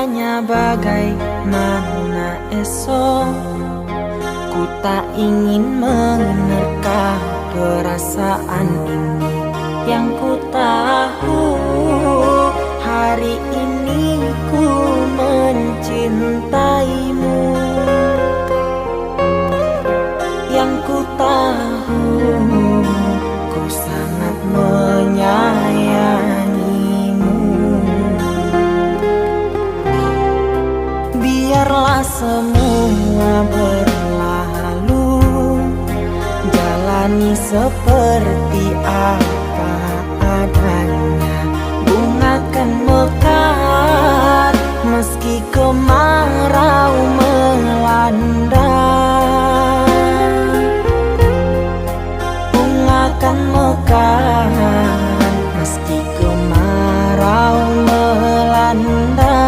bertanya bagaimana esok. Ku tak ingin menerka perasaan ini. Yang ku tahu hari ini ku mencintaimu. Yang ku tahu ku sangat menyayangimu. Biarlah semua berlalu, jalani seperti apa adanya. Bunga kan mekar meski kemarau melanda. Bunga kan mekar meski kemarau melanda.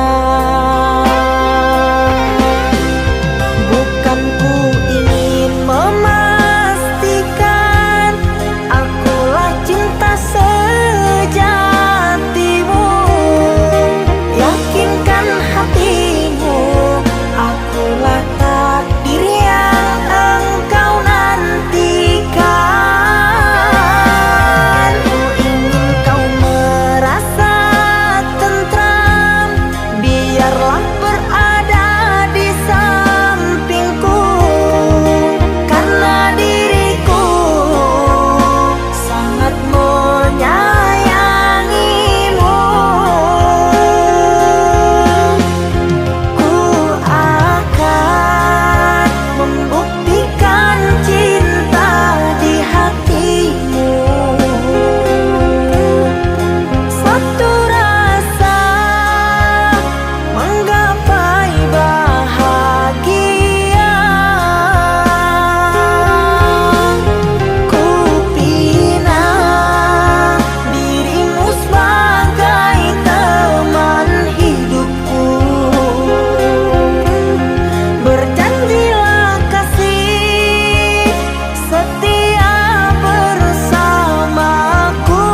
Bukan ku ingin memastikan akulah cinta sejatimu. Yakinkan hatimu, akulah takdir yang engkau nantikan. Ku ingin kau merasa tentram, biarlah berada di sampingku. Karena diriku sangat menyayangimu. Ku akan membuktikan cinta di hatimu. Satu rasa menggapai bahagia. Ku pinang dirimu sebagai teman hidupku. Berjanjilah kasih setia bersamaku.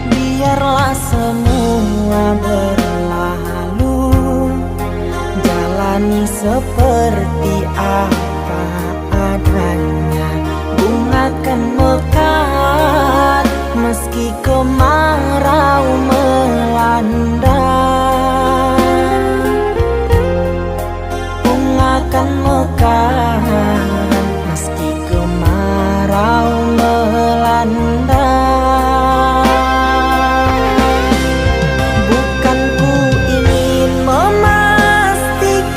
Biarlah semua berlalu, jalani seperti apa adanya. Bunga kan mekar meski kemarau melanda. Bunga kan mekar meski kemarau melanda. Bukan ku ingin memastikan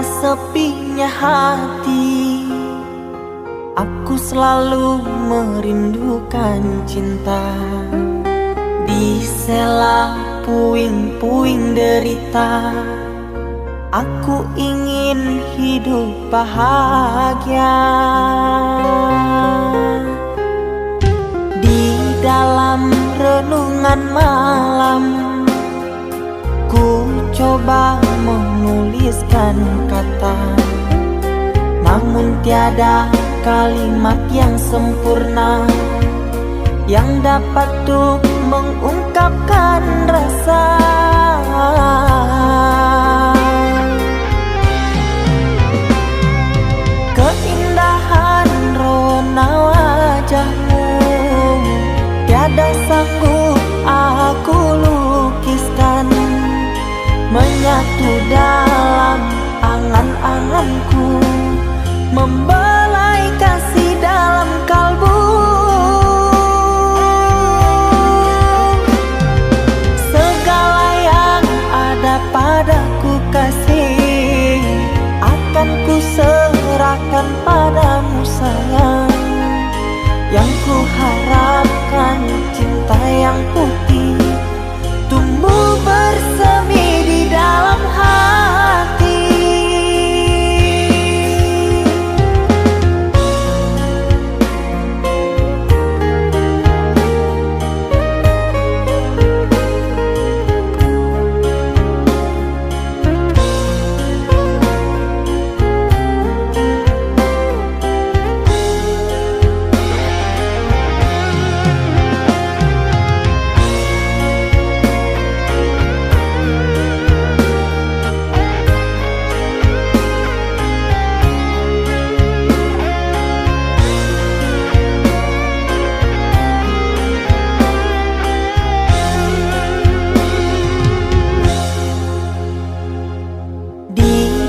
sepinya hati, aku selalu merindukan cinta. Di sela puing-puing derita, aku ingin hidup bahagia. Di dalam renungan malam, ku coba menuliskan kata, namun tiada kalimat yang sempurna yang dapat untuk mengungkapkan rasa. Keindahan rona wajahmu tiada sanggup aku lukiskan, menyatu dalam angan-anganku, membelai kasih dalam kalbu. Segala yang ada padaku kasih, akan ku serahkan padamu sayang. Yang ku harapkan cinta yang putih tumbuh bersemi di dalam hati.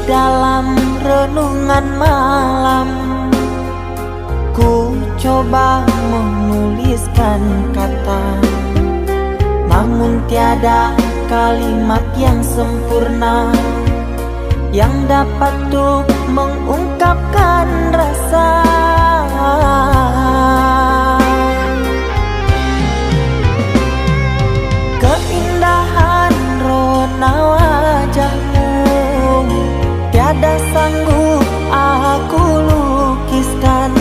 Dalam renungan malam, ku coba menuliskan kata, namun tiada kalimat yang sempurna yang dapat untuk mengungkapkan rasa. Keindahan rona wajahmu tiada sanggup aku lukiskan,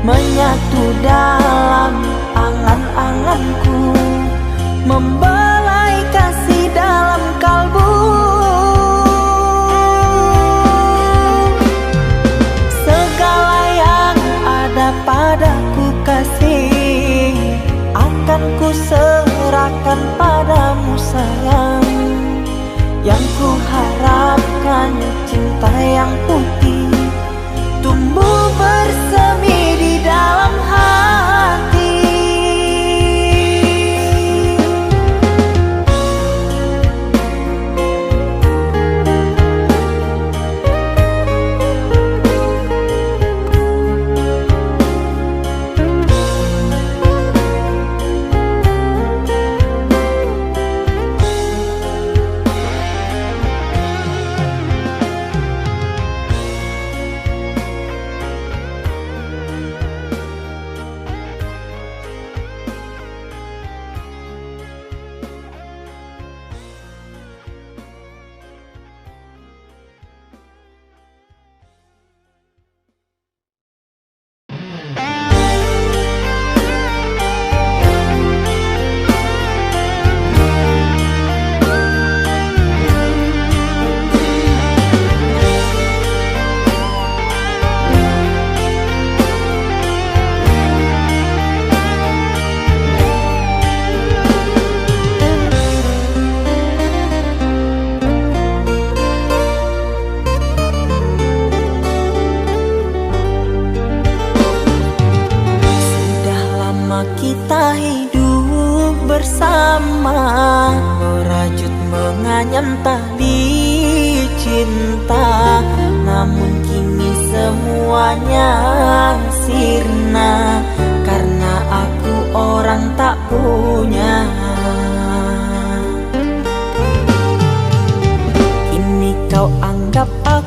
menyatu dalam angan-anganku, membelai kasih dalam kalbu. Segala yang ada padaku kasih, akan ku serahkan padamu sayang. Yang ku harapkan cinta yang putih tumbuh bersemi di dalam hati. Kita hidup bersama, merajut menganyam tali cinta, namun kini semuanya sirna karena aku orang tak punya. Kini kau anggap aku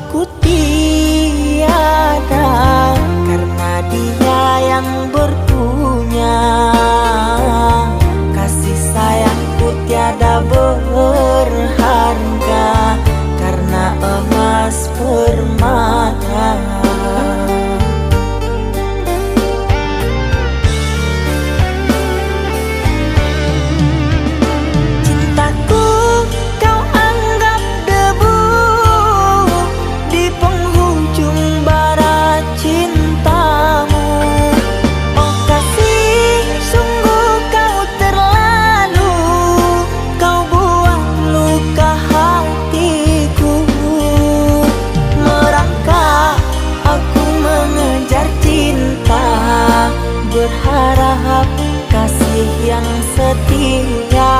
yang setia.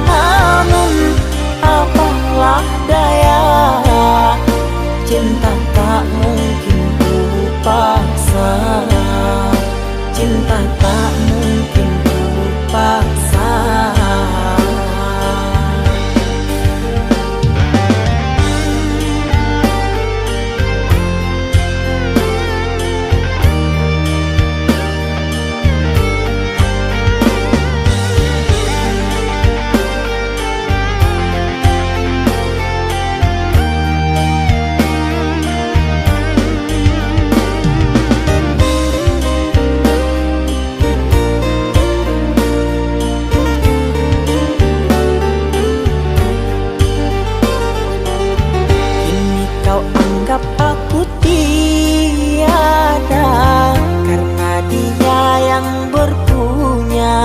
Namun apalah daya, cinta tak mungkin ku paksa. Cinta tak mungkin ku paksa. Anggap aku tiada karena dia yang berpunya.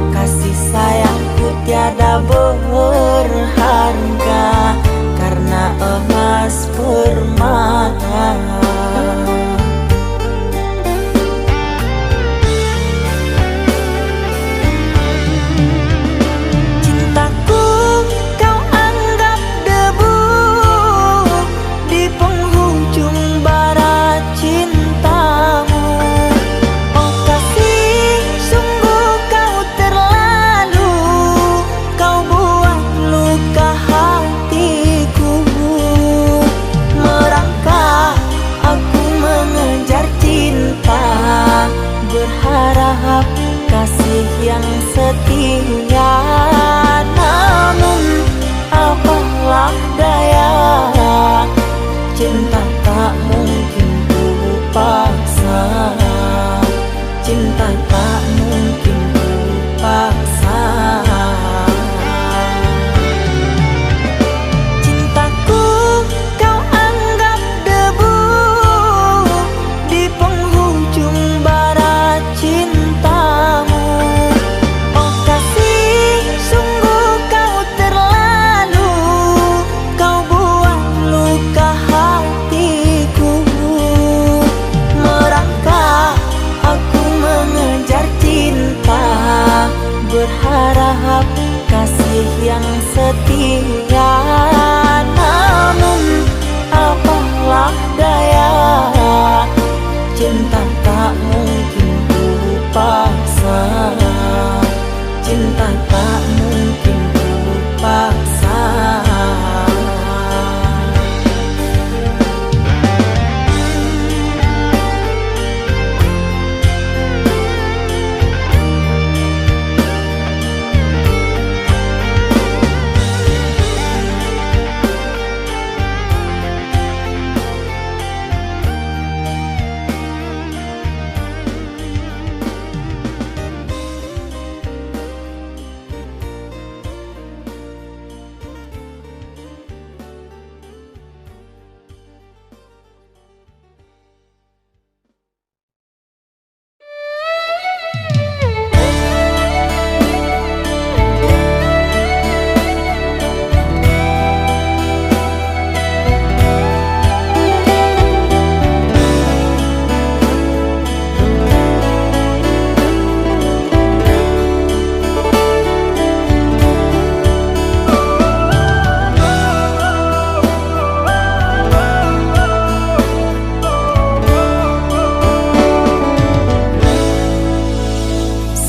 Kasih sayangku tiada berharga karena emas permata. Berharap kasih yang setia. Namun apalah daya, cinta tak mungkin ku paksa. Cinta tak mungkin ku paksa. Cintaku kau anggap debu di penghujung barat cintamu. Oh kasih, sungguh kau terlalu, kau buat luka hatiku. Merangkak aku mengejar cinta, berharap kasih yang setia. Namun apalah daya, cinta tak mungkin ku paksa. Cinta tak mungkin ku paksa.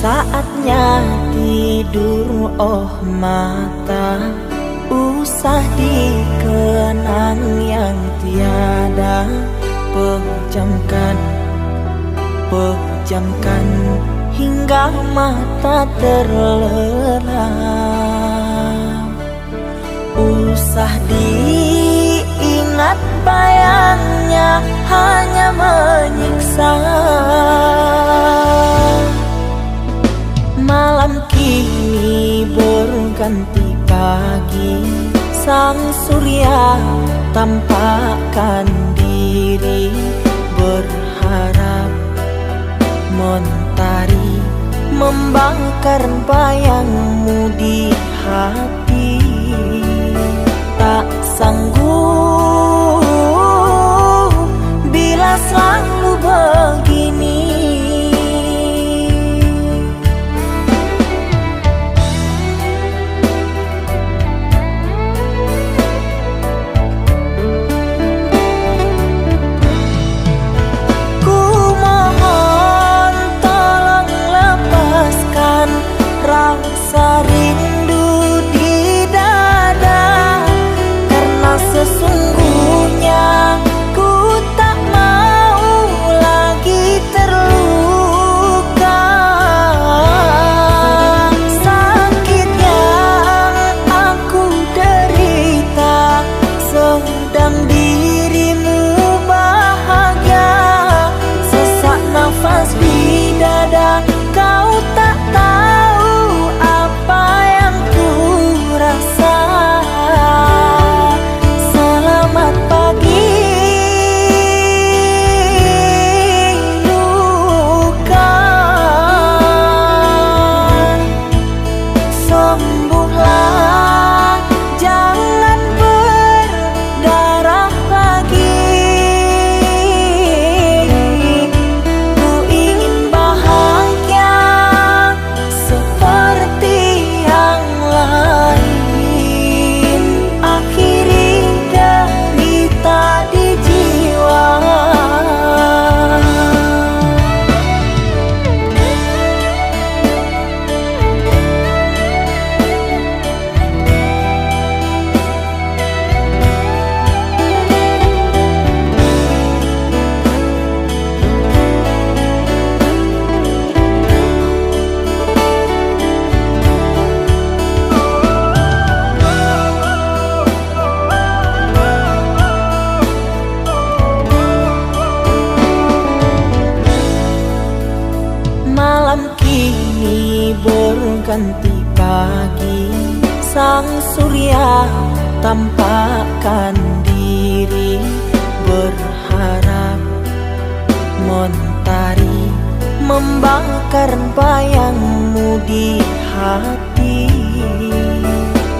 Saatnya tidur, oh mata, usah dikenang yang tiada. Pejamkan hingga mata terlelap. Usah diingat bayangnya hanya menyiksa. Malam kini berganti pagi, sang surya tampakkan diri, berharap mentari membakar bayangmu di hati. Tak sanggup bila selalu begini. rasa rindu di dada, karena sesungguhnya ku tak mau lagi terluka. Sakit yang aku derita, sedang dirimu bahagia. Sesak nafas di dada, kau tak tahu apa yang ku rasa. Selamat pagi luka, sembuhlah, jangan berdarah lagi. Ku ingin bahagia seperti yang lain, akhiri derita di jiwa. Malam kini berganti pagi, sang surya tampakkan diri, berharap mentari membakar bayangmu di hati.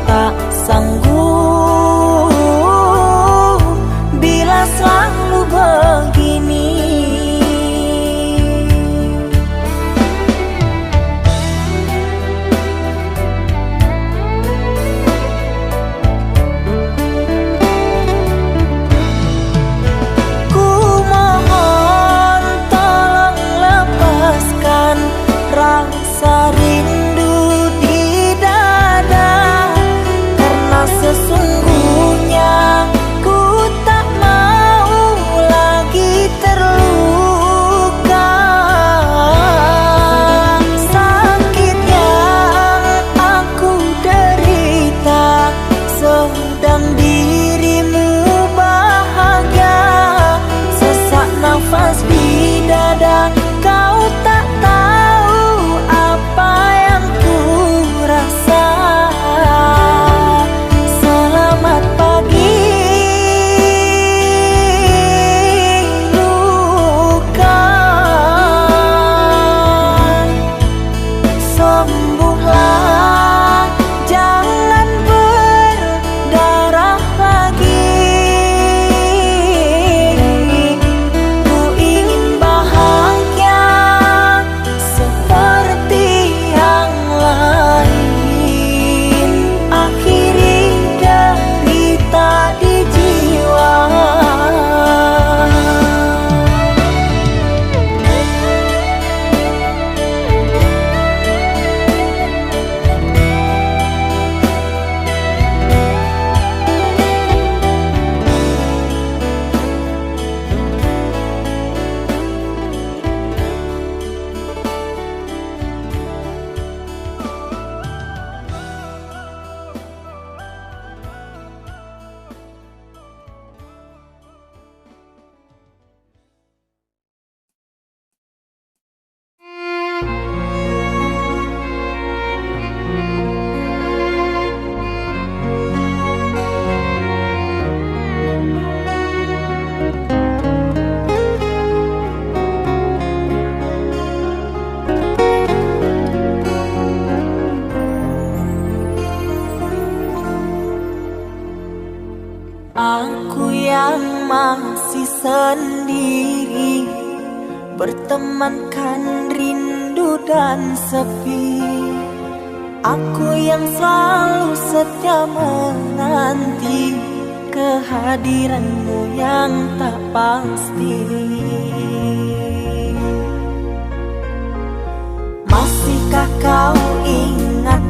Tak sanggup bila selalu begini. Ku mohon tolong lepaskan rasa rindu di dada, karena sesungguhnya ku tak mau lagi terluka. Sakit yang aku derita, sedang dirimu bahagia. Sesak nafas di dada, kau tak tahu apa yang ku rasa. Selamat pagi luka, sembuhlah, jangan berdarah lagi. Ku ingin bahagia seperti yang lain, akhiri derita di jiwa. Aku yang masih sendiri, bertemankan rindu dan sepi. Aku yang selalu setia menanti kehadiranmu yang tak pasti. Masihkah kau ingat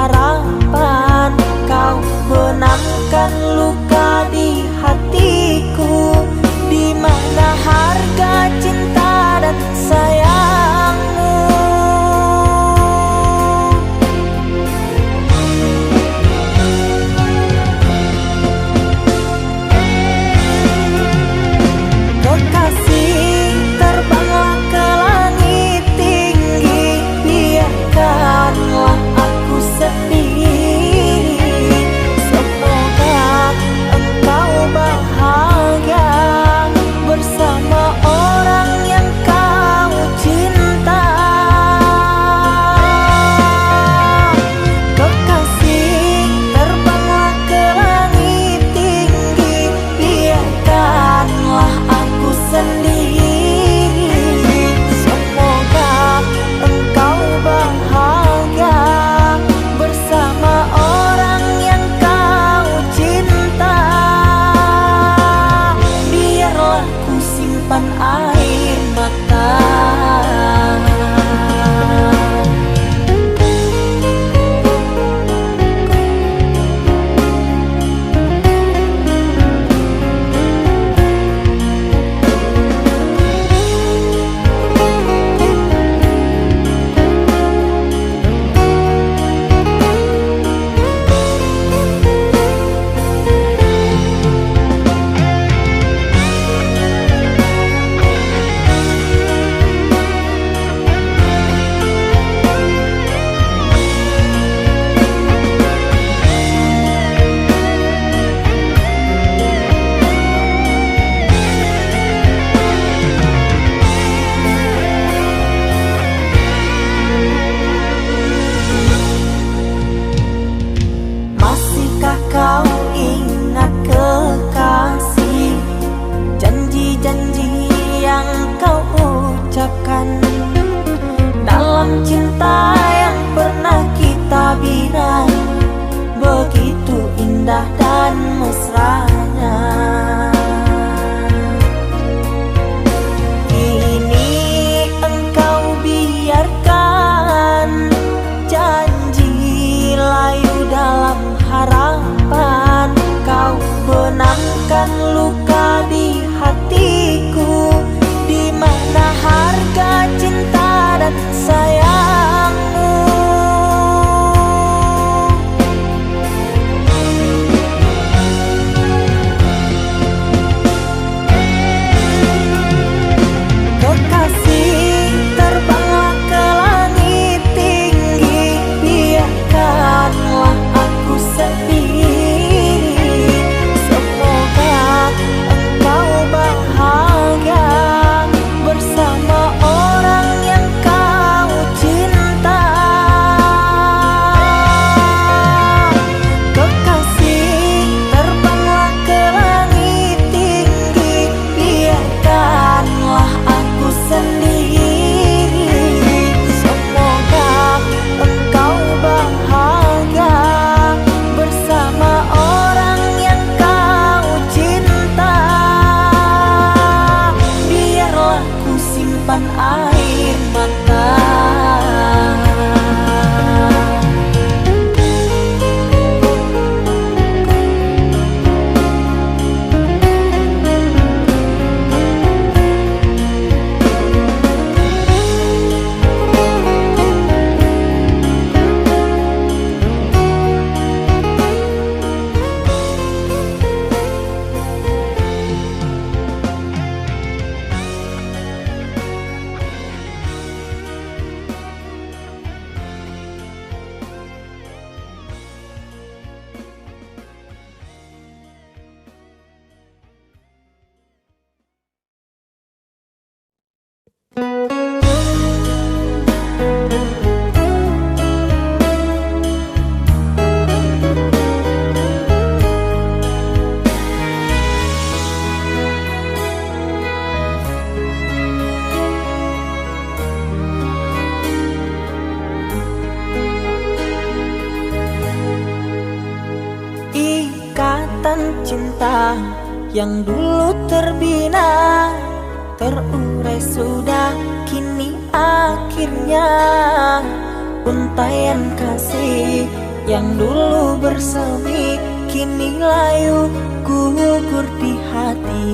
harapan, kau benamkan luka di hatiku. Di mana harga cinta dan sayangmu? Kekasih, terbanglah ke langit tinggi, biarkanlah aku sendiri. Semoga engkau bahagia bersama orang yang kau cinta. Kekasih, terbanglah ke langit tinggi, biarkanlah aku sendiri. Semoga engkau bahagia bersama orang yang kau cinta. Biarlah ku simpan air mata. Masihkah kau ingat kekasih, janji-janji yang kau ucapkan dalam cinta yang pernah kita bina? Begitu indah dan mesranya. Kini engkau biarkan janji layu dalam harapan, kau benamkan luka di hatiku. Di mana harga cinta dan sayangmu? Kekasih, terbanglah ke langit tinggi, biarkanlah aku sendiri. Semoga engkau bahagia bersama orang yang kau cinta. Kekasih, terbanglah ke langit tinggi, biarkanlah aku sendiri. Semoga engkau bahagia bersama orang yang kau cinta. Biarlah ku simpan air mata. cinta yang dulu terbina, terurai sudah kini akhirnya. Untaian kasih yang dulu bersemi kini layu gugur di hati.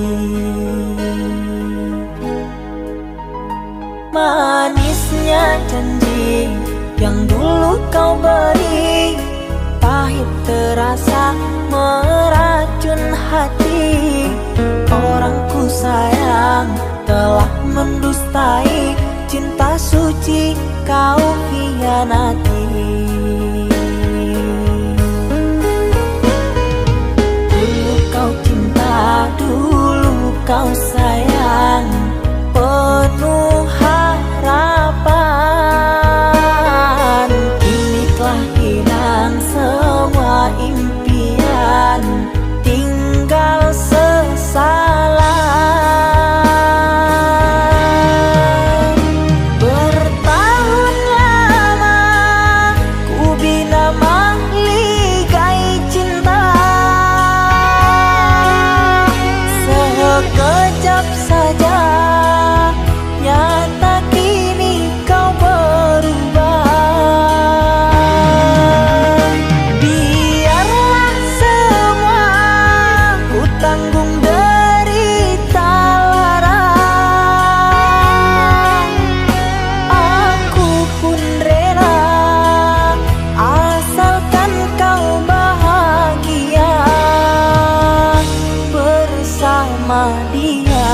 Manisnya janji yang dulu kau beri, pahit terasa meracun hati. Orang ku sayang telah mendustai cinta suci kau hianati. Dulu kau cinta, dulu kau sayang, penuh harapan. Kini telah hilang semua impian, tinggal sesalan. Bertahun lama ku bina mahligai cinta, sekejap saja nyata kini kau berubah. Biarlah semua ku tanggung derita lara, aku pun rela asalkan kau bahagia bersama dia.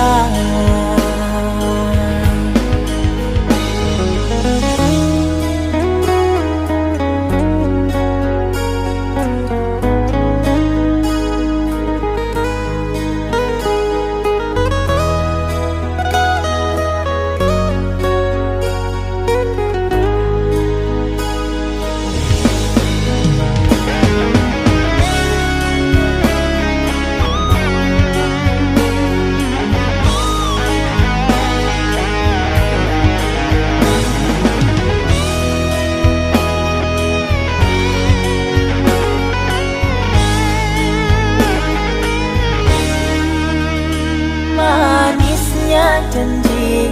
Manisnya janji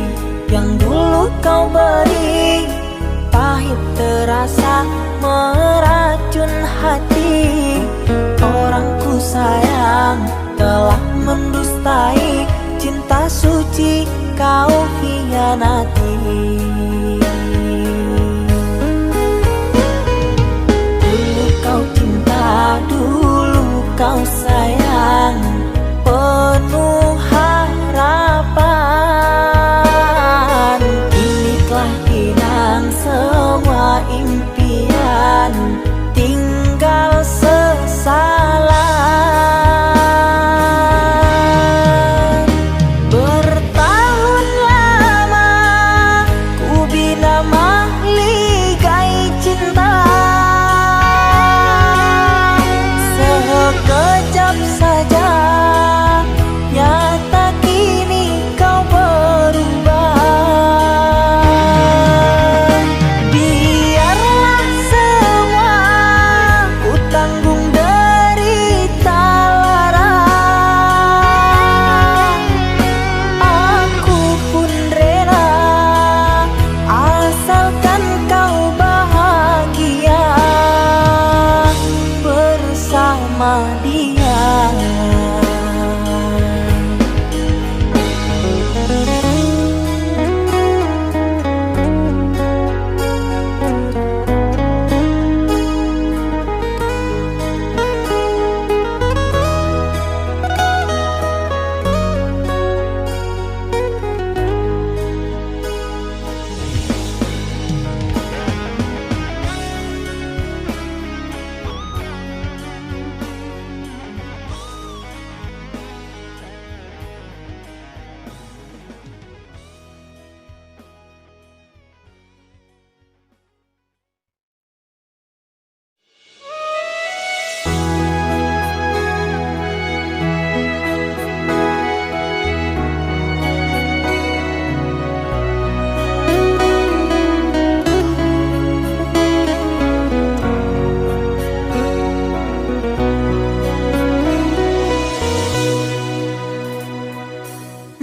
yang dulu kau beri, pahit terasa meracun hati. Orang ku sayang telah mendustai cinta suci kau hianati. Dulu kau cinta, dulu kau sayang, penuh harapan. Kini telah hilang semua impian, tinggal sesalan. Bertahun lama ku bina mahligai cinta, sekejap saja nyata kini kau berubah. Biarlah semua ku tanggung derita lara, aku pun rela asalkan kau bahagia bersama dia.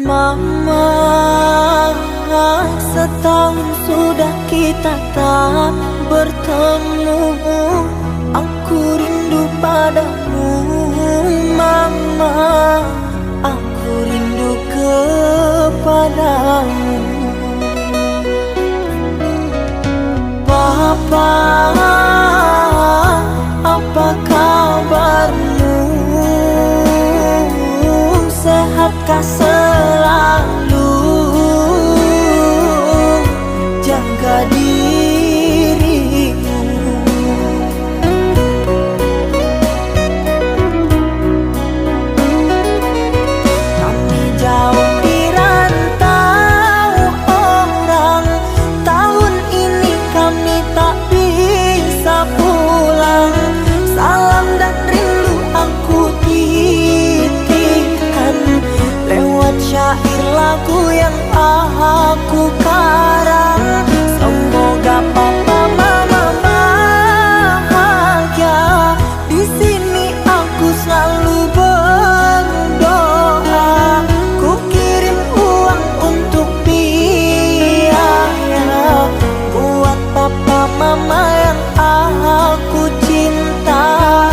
Mama, setahun sudah kita tak bertemu. sehatkah selalu jaga dirimu. Kami jauh di rantau orang, tahun ini kami tak bisa pulang. Salam dan rindu aku titipkan lewat syair lagu yang aku karang. Semoga papa mama bahagia. Di sini aku selalu berdoa. Ku kirim uang untuk biaya buat papa mama yang aku cinta.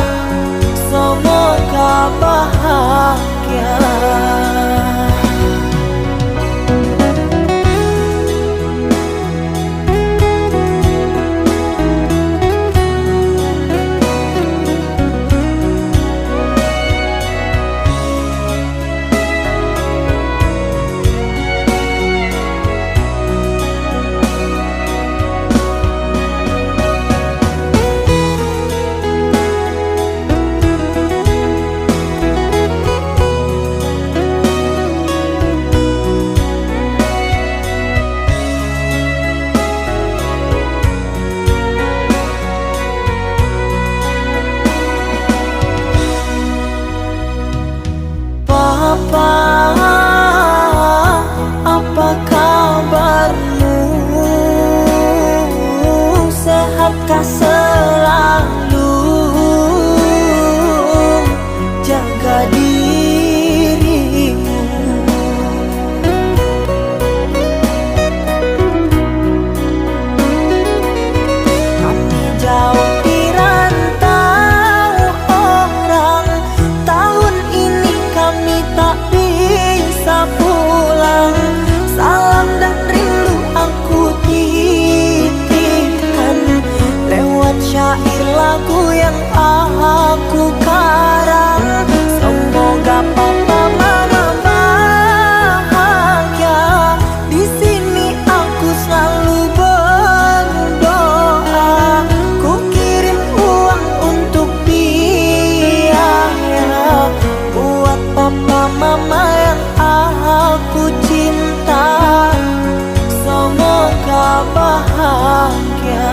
Semoga bahagia. Papa, apa kabarmu? Sehatkah selalu jaga dirimu. Kami jauh di rantau orang, tahun ini kami tak bisa pulang. Salam dan rindu aku titipkan lewat syair lagu yang aku karang. Semoga papa mama bahagia. Di sini aku selalu berdoa. Ku kirim uang untuk biaya buat papa mama yang aku cinta. Semoga bahagia.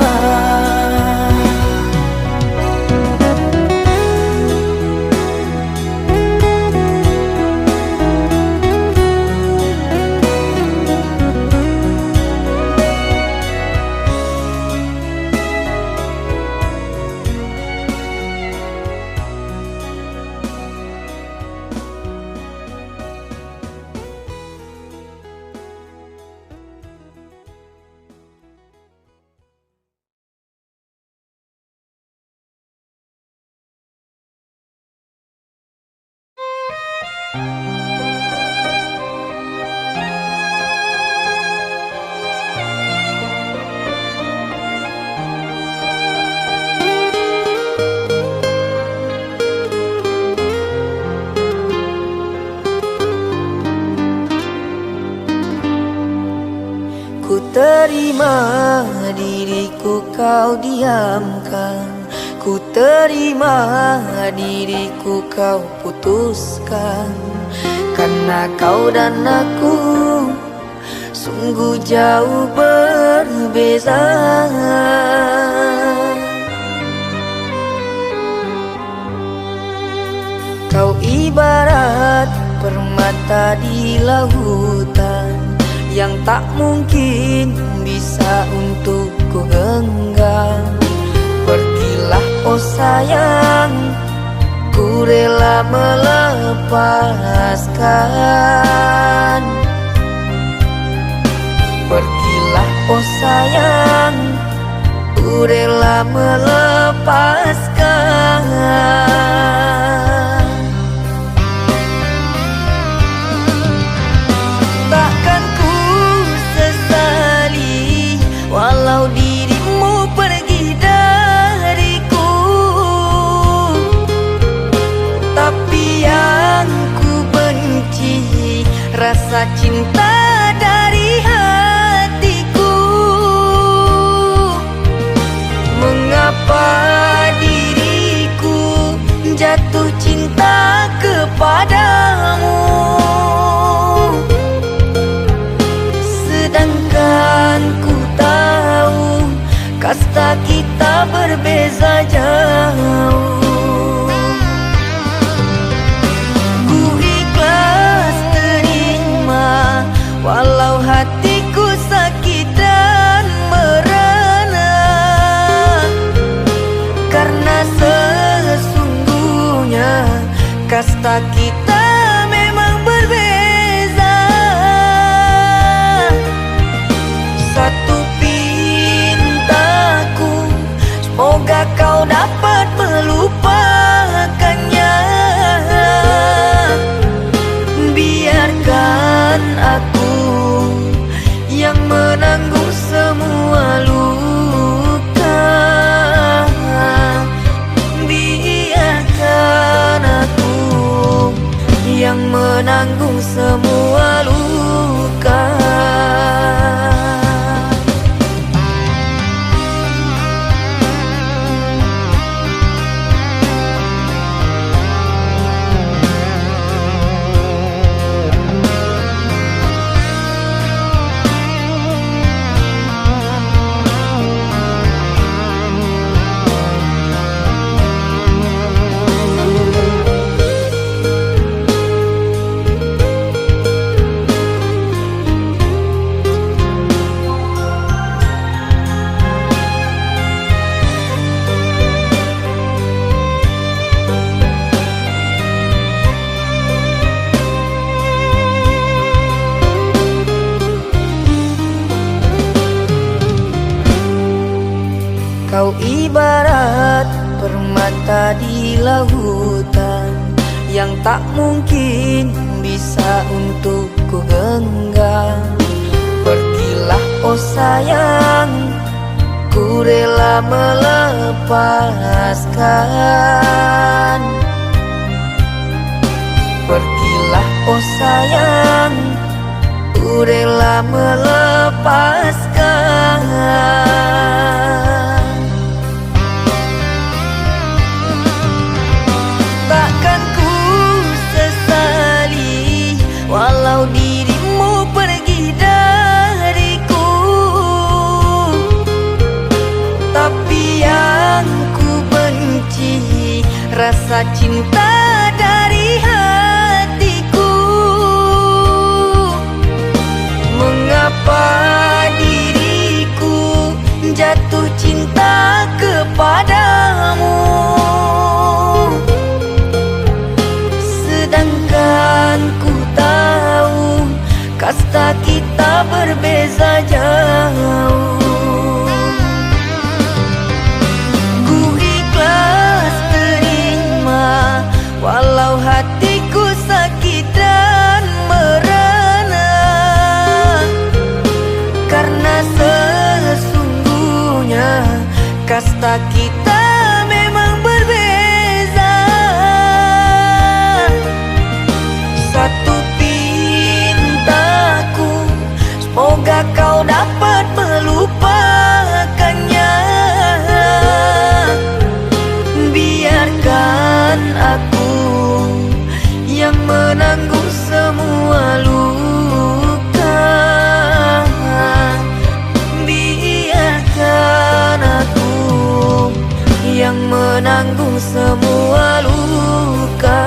Ku terima diriku kau diamkan, ku terima diriku kau putuskan. Karena kau dan aku sungguh jauh berbeza. Kau ibarat permata di lautan yang tak mungkin bisa untuk ku genggam. Pergilah oh sayang, ku rela melepaskan. Pergilah oh sayang, ku rela melepaskan. Takkan ku sesali walau dirimu pergi dariku. Tapi yang ku benci rasa cinta dari hatiku. Mengapa diriku jatuh cinta kepadamu, sedangkan ku tahu kasta kita berbeza jauh. Ku ikhlas terima walau hatiku sakit dan merana, karena sesungguhnya kasta kita memang berbeza. Satu pintaku, semoga kau dapat melupakannya. Biarkan aku yang menanggung semua luka. Biarkan aku yang menanggung semua luka. Kau ibarat permata di lautan yang tak mungkin bisa untuk ku genggam. Pergilah oh sayang, ku rela melepaskan. Pergilah oh sayang, ku rela melepaskan. Takkan ku sesali walau dirimu pergi dariku, tapi yang ku benci rasa cinta dari hatiku. Mengapa diriku jatuh cinta kepadamu, sedangkan ku tahu kasta kita berbeza jauh. Ku ikhlas terima walau hatiku sakit dan merana, karena sesungguhnya kasta kita memang berbeza. Satu pintaku, semoga kau dapat melupakannya. Biarkan aku yang menanggung semua luka. Biarkan aku yang menanggung semua luka.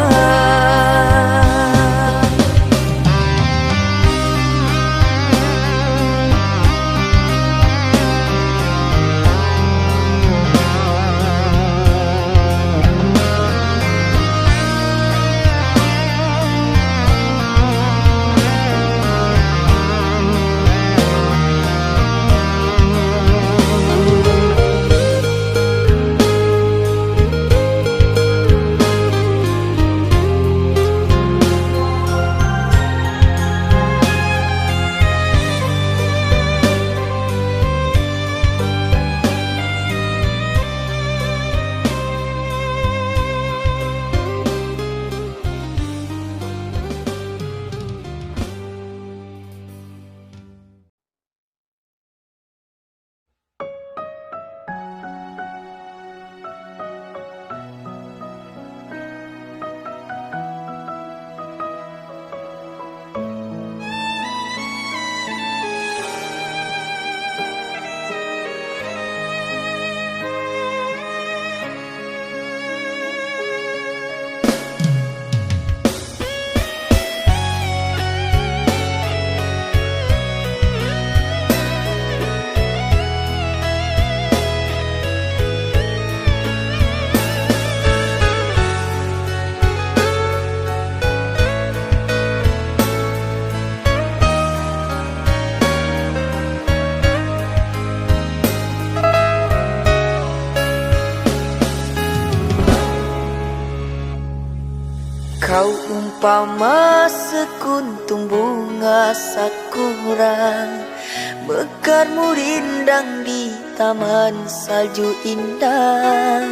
Kau umpama sekuntum bunga sakura, mekarmu rindang di taman salju indah,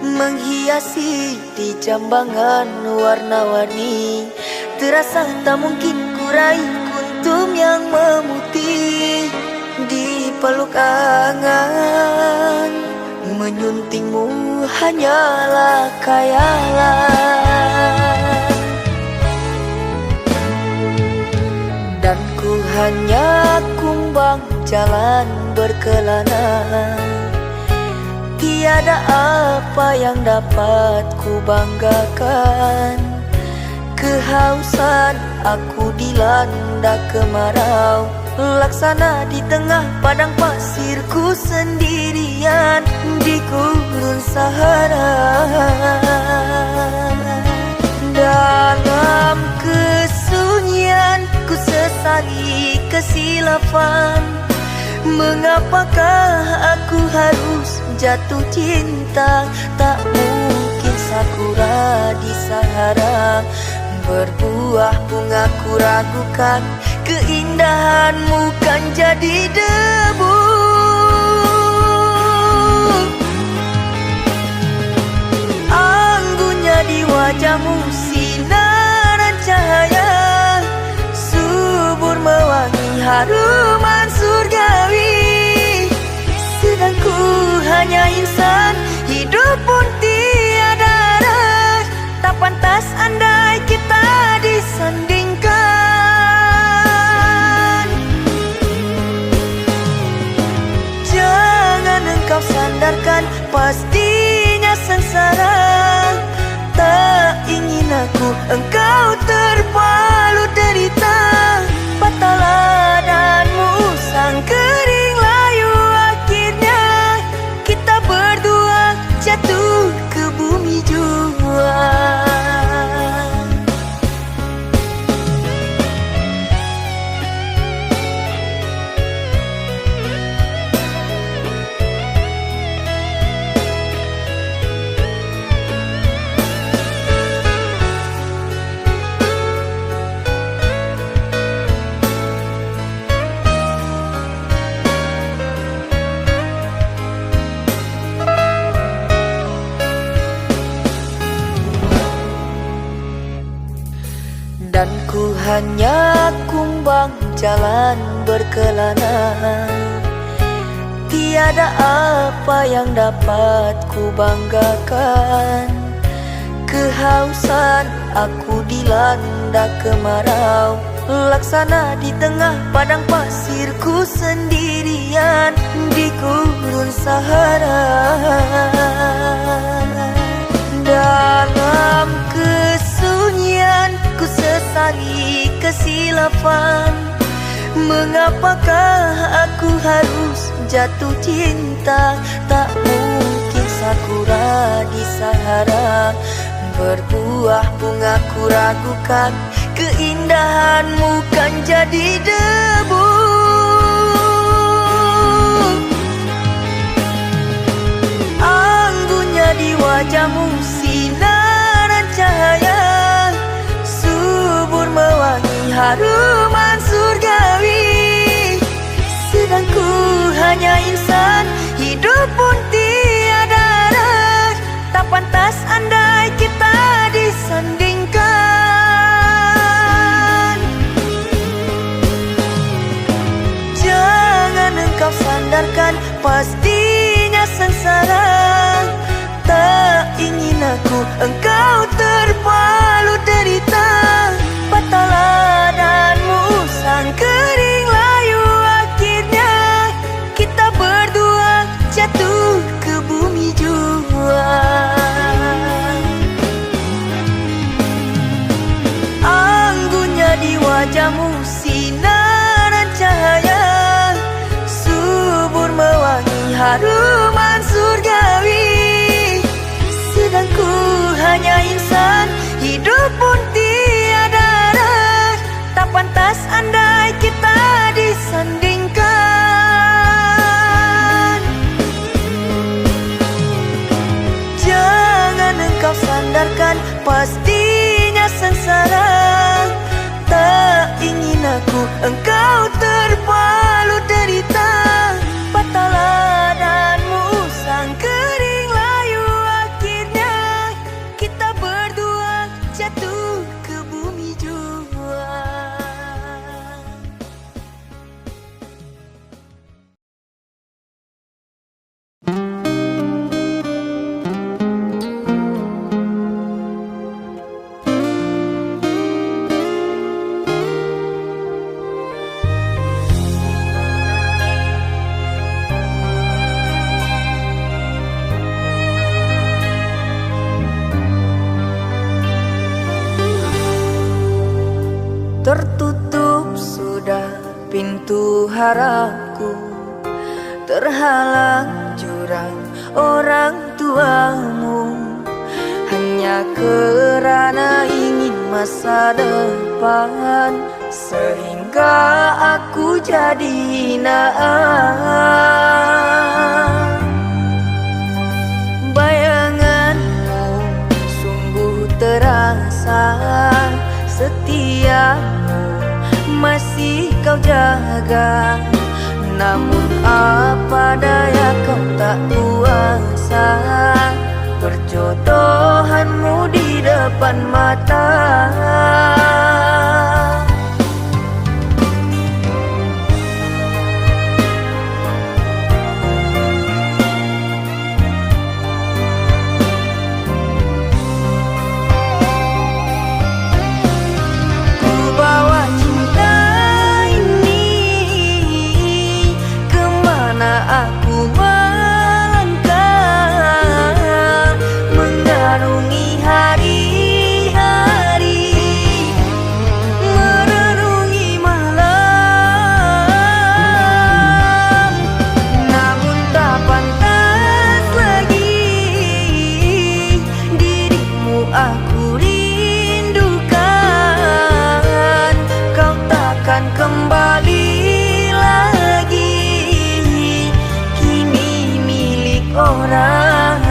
menghiasi di jambangan warna-warni. Terasa tak mungkin kurai kuntum yang memutih di peluk angan. Menyuntingmu hanyalah khayalan, dan ku hanya kumbang jalan berkelana. Tiada apa yang dapat ku banggakan. Kehausan aku dilanda kemarau, laksana di tengah padang pasirku sendirian di gurun Sahara. Dalam kesunyian ku sesali kesilafan. Mengapakah aku harus jatuh cinta? Tak mungkin sakura di Sahara berbuah bunga, ku ragukan keindahanmu kan jadi debu. Anggunnya di wajahmu sinaran cahaya, subur mewangi haruman surgawi. Sedang ku hanya insan, hidup pun tiada arah. Tak pantas andai kita disandingkan. Jangan engkau sandarkan, pastinya sengsara. Tak ingin aku engkau terpalu derita. Patahlah danmu sang kering layu, akhirnya kita berdua jatuh ke bumi jua. Dan ku hanya kumbang jalan berkelana. Tiada apa yang dapat ku banggakan. Kehausan aku dilanda kemarau, laksana di tengah padang pasirku sendirian di gurun Sahara. Dalam kesunyian ku sesali kesilafan. Mengapakah aku harus jatuh cinta? Tak mungkin sakura di Sahara berbuah bunga, ku ragukan keindahanmu kan jadi debu. Anggunnya di wajahmu sinaran cahaya, subur mewangi haruman surgawi. Sedang ku hanya insan, hidup pun tiada arah. Tak pantas andai kita disandingkan. Jangan engkau sandarkan, pastinya sengsara. Tak ingin aku engkau terpalu derita. Patahlah danmu sang kering layu, akhirnya kita berdua jatuh ke bumi jua. Anggunnya di wajahmu sinaran cahaya, subur mewangi haruman surgawi. Sedang ku hanya insan, hidup pun tiada arah. Tak pantas andai kita disandingkan. Jangan engkau sandarkan, pasti sengsara. Tak ingin aku engkau terpalu derita. Patahlah dan musang kering layu, akhirnya kita berdua jatuh ke bumi jua. Tertutup sudah pintu harapku, terhalang jurang orang tuamu. Hanya kerana ingin masa depan, sehingga aku jadi hinaan. Bayanganmu sungguh terasa, setiamu masih kau jaga. Namun apa daya kau tak kuasa, perjodohanmu di depan mata. Aku melangkah mengarungi hari-hari, merenungi malam. Namun tak pantas lagi dirimu aku rindukan. Kau takkan kembali orang.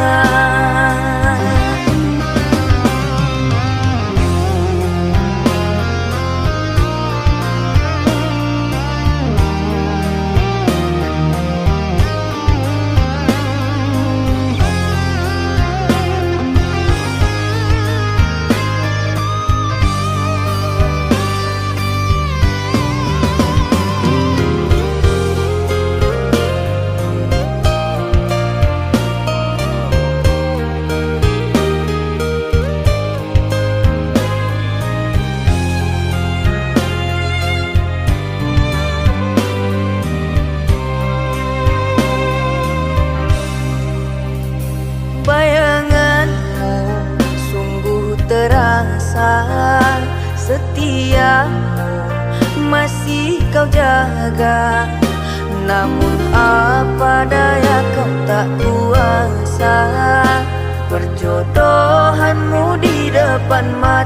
Bayanganmu sungguh terasa, setiamu masih kau jaga. Namun apa daya kau tak kuasa, perjodohanmu di depan mata.